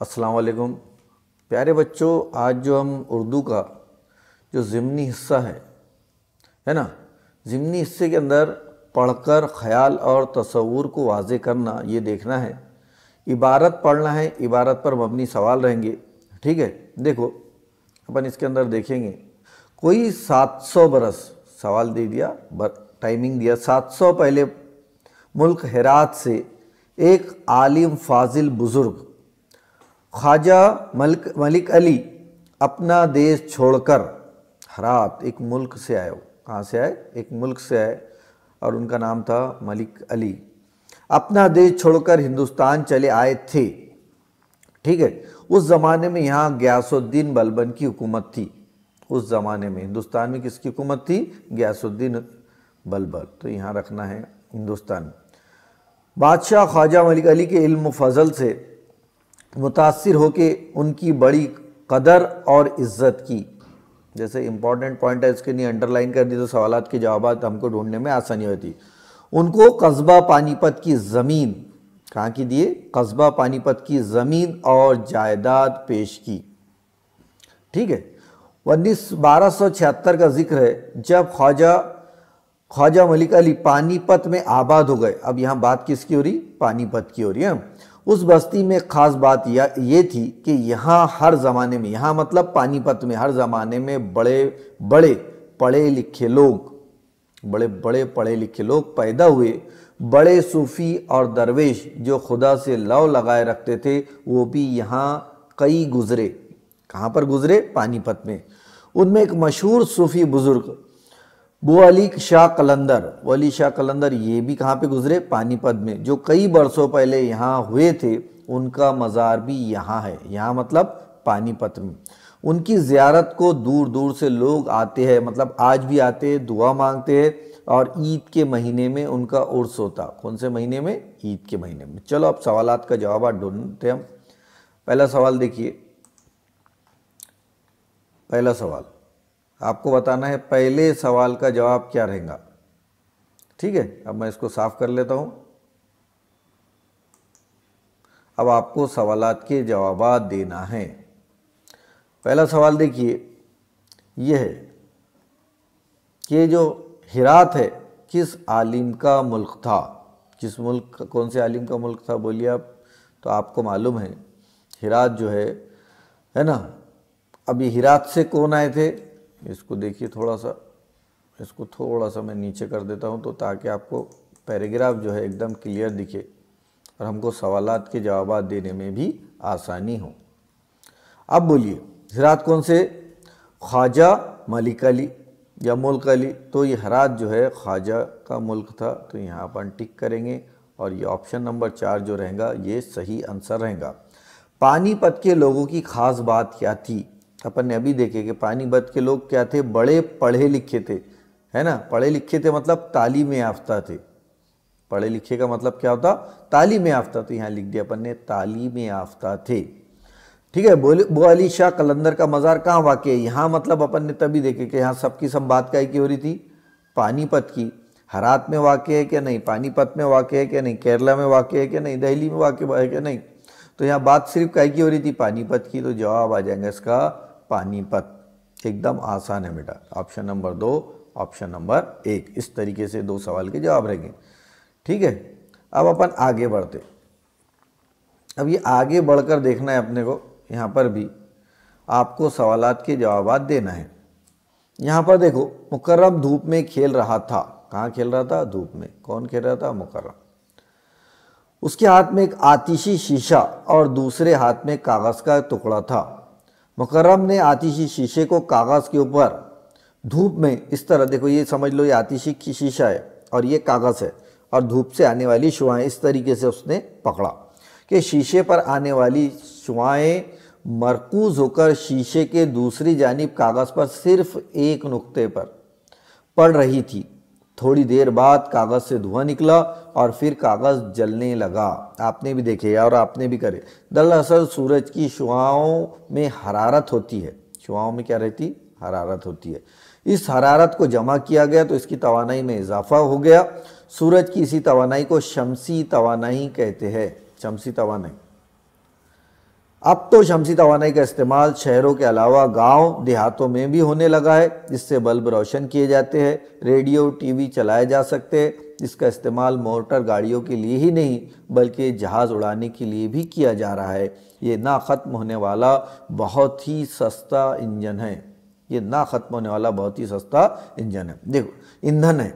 अस्सलाम वालेकुम प्यारे बच्चों। आज जो हम उर्दू का जो ज़िमनी हिस्सा है ना, ज़िमनी हिस्से के अंदर पढ़कर ख़याल और तसव्वुर को वाज़े करना, ये देखना है। इबारत पढ़ना है, इबारत पर मबनी सवाल रहेंगे। ठीक है, देखो अपन इसके अंदर देखेंगे। कोई 700 बरस सवाल दे दिया, टाइमिंग दिया 700 पहले मुल्क हेरात से एक आलिम फाजिल बुज़ुर्ग ख्वाजा मलिक अली अपना देश छोड़कर, हेरात एक मुल्क से आए। कहाँ से आए? एक मुल्क से आए और उनका नाम था मलिक अली। अपना देश छोड़कर हिंदुस्तान चले आए थे। ठीक है, उस ज़माने में यहाँ गियासुद्दीन बलबन की हुकूमत थी। उस ज़माने में हिंदुस्तान में किसकी हुकूमत थी? गियासुद्दीन बलबन। तो यहाँ रखना है हिंदुस्तान। बादशाह ख्वाजा मलिक अली के इल्म फजल से मुतासिर होके उनकी बड़ी कदर और इज़्ज़त की। जैसे इंपॉर्टेंट पॉइंट है, इसके लिए अंडरलाइन कर दी तो सवालात के जवाब हमको ढूंढने में आसानी होती। उनको कस्बा पानीपत की ज़मीन, कहाँ की दिए? कस्बा पानीपत की ज़मीन और जायदाद पेश की। ठीक है, 1276 का जिक्र है जब ख्वाजा मलिक अली पानीपत में आबाद हो गए। अब यहाँ बात किसकी हो रही? पानीपत की हो रही है। उस बस्ती में ख़ास बात ये थी कि यहाँ हर ज़माने में, यहाँ मतलब पानीपत में हर ज़माने में बड़े बड़े पढ़े लिखे लोग पैदा हुए। बड़े सूफ़ी और दरवेश जो खुदा से लव लगाए रखते थे, वो भी यहाँ कई गुज़रे। कहाँ पर गुज़रे? पानीपत में। उनमें एक मशहूर सूफ़ी बुज़ुर्ग वली शाह कलंदर, ये भी कहाँ पे गुजरे? पानीपत में, जो कई बरसों पहले यहाँ हुए थे। उनका मज़ार भी यहाँ है। यहाँ मतलब पानीपत में। उनकी ज़ियारत को दूर दूर से लोग आते हैं, मतलब आज भी आते हैं, दुआ मांगते हैं। और ईद के महीने में उनका उर्स होता। कौन से महीने में? ईद के महीने में। चलो अब सवालात का जवाब ढूंढते हम। पहला सवाल देखिए। पहला सवाल आपको बताना है, पहले सवाल का जवाब क्या रहेगा। ठीक है, अब मैं इसको साफ कर लेता हूं। अब आपको सवालात के जवाब देना है। पहला सवाल देखिए, यह है कि जो हिरात है किस आलिम का मुल्क था? किस मुल्क, कौन से आलिम का मुल्क था? बोलिए आप। तो आपको मालूम है हिरात जो है ना। अभी हिरात से कौन आए थे? इसको देखिए, इसको थोड़ा सा मैं नीचे कर देता हूं, तो ताकि आपको पैराग्राफ जो है एकदम क्लियर दिखे और हमको सवालात के जवाब देने में भी आसानी हो। अब बोलिए, हिरात कौन से? ख्वाजा मलिक अली या मुल्क अली। तो ये हिरात जो है ख्वाजा का मुल्क था। तो यहाँ अपन टिक करेंगे और ये ऑप्शन नंबर 4 जो रहेगा ये सही आंसर रहेगा। पानीपत के लोगों की खास बात क्या थी? अपन ने अभी देखे कि पानीपत के लोग क्या थे? बड़े पढ़े लिखे थे, है ना। पढ़े लिखे थे मतलब तालीम याफ्ता थे। पढ़े लिखे का मतलब क्या होता? तालीम याफ्ता। तो यहाँ लिख दिया अपन ने, तालीम याफ्ता थे। ठीक है, वली शाह कलंदर का मज़ार कहाँ वाक़ है? यहाँ मतलब अपन ने तभी देखे कि यहाँ सबकी सब बात क्या की हो रही थी? पानीपत की। हेरात में वाक़ है क्या? नहीं। पानीपत में वाक़ है क्या? नहीं। केरला में वाक़ है क्या? नहीं। दिल्ली में वाक़ है क्या? नहीं। तो यहाँ बात सिर्फ क्या की हो रही थी? पानीपत की। तो जवाब आ जाएगा इसका पानीपत। एकदम आसान है बेटा। ऑप्शन नंबर 2, ऑप्शन नंबर 1, इस तरीके से 2 सवाल के जवाब रहेंगे। ठीक है, अब अपन आगे बढ़ते। अब ये आगे बढ़कर देखना है अपने को। यहाँ पर भी आपको सवालात के जवाब देना है। यहाँ पर देखो, मुकर्रम धूप में खेल रहा था। कहाँ खेल रहा था? धूप में। कौन खेल रहा था? मुकर्रम। उसके हाथ में एक आतिशी शीशा और दूसरे हाथ में कागज़ का टुकड़ा था। मुकर्रम ने आतिशी शीशे को कागज़ के ऊपर धूप में इस तरह, देखो ये समझ लो, ये आतिशी की शीशा है और ये कागज़ है और धूप से आने वाली शुआएं, इस तरीके से उसने पकड़ा कि शीशे पर आने वाली शुआएं मरकूज़ होकर शीशे के दूसरी जानिब कागज़ पर सिर्फ एक नुक्ते पर पड़ रही थी। थोड़ी देर बाद कागज़ से धुआं निकला और फिर कागज़ जलने लगा। आपने भी देखे और आपने भी करे। दरअसल सूरज की शुआओं में हरारत होती है। शुआओं में क्या रहती? हरारत होती है। इस हरारत को जमा किया गया तो इसकी तवानाई में इजाफा हो गया। सूरज की इसी तवानाई को शमसी तवानाई कहते हैं। शमसी तवानाई। अब तो शमसी तवानाई का इस्तेमाल शहरों के अलावा गांव देहातों में भी होने लगा है। इससे बल्ब रोशन किए जाते हैं, रेडियो टीवी चलाए जा सकते हैं। इसका इस्तेमाल मोटर गाड़ियों के लिए ही नहीं बल्कि जहाज़ उड़ाने के लिए भी किया जा रहा है। ये ना ख़त्म होने वाला बहुत ही सस्ता इंजन है। ये ना ख़त्म होने वाला बहुत ही सस्ता इंजन है। देखो ईंधन है।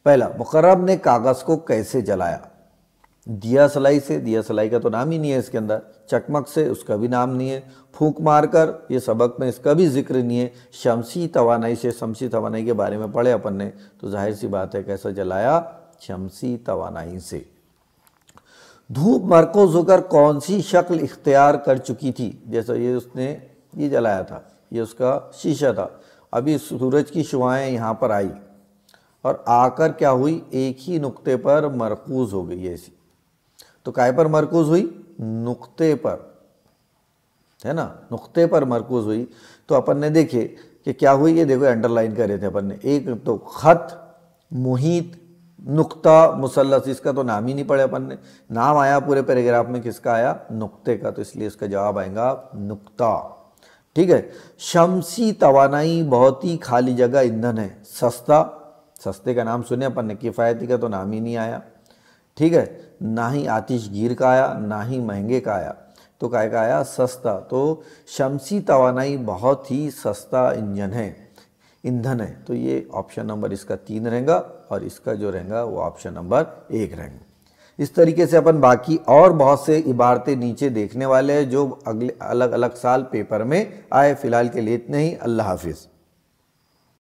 पहला, मुकर्रब ने कागज़ को कैसे जलाया? दिया सलाई से। दिया सलाई का तो नाम ही नहीं है इसके अंदर। चकमक से, उसका भी नाम नहीं है। फूंक मारकर, ये सबक में इसका भी जिक्र नहीं है। शमसी तवानाई से, शमसी तवानाई के बारे में पढ़े अपन ने, तो जाहिर सी बात है कैसे जलाया? शमसी तवानाई से। धूप मरकूज होकर कौन सी शक्ल इख्तियार कर चुकी थी? जैसा ये उसने ये जलाया था, ये उसका शीशा था। अभी सूरज की शुआएं यहाँ पर आई और आकर क्या हुई? एक ही नुक्ते पर मरकूज हो गई ऐसी। तो काय पर मरकूज हुई? नुक्ते पर, है ना, नुक्ते पर मरकूज हुई। तो अपन ने देखे कि क्या हुई, ये देखो अंडरलाइन कर रहे थे अपन ने। एक तो खत, मुहित, नुक्ता, मुसल्लस, इसका तो नाम ही नहीं पड़े अपन ने। नाम आया पूरे पैराग्राफ में, किसका आया? नुक्ते का। तो इसलिए इसका जवाब आएगा नुक्ता। ठीक है। शमसी तवानाई बहुत ही खाली जगह ईंधन है। सस्ता, सस्ते का नाम सुने अपन ने, किफ़ायती का तो नाम ही नहीं आया। ठीक है। ना ही आतिशगीर का आया, ना ही महंगे का आया। तो काय का आया? सस्ता। तो शमसी तवानाई बहुत ही सस्ता इंजन है, ईंधन है। तो ये ऑप्शन नंबर इसका 3 रहेगा और इसका जो रहेगा वो ऑप्शन नंबर 1 रहेगा। इस तरीके से अपन बाकी और बहुत से इबारतें नीचे देखने वाले हैं जो अगले अलग अलग साल पेपर में आए। फिलहाल के लिए इतने ही। अल्लाह हाफिज़।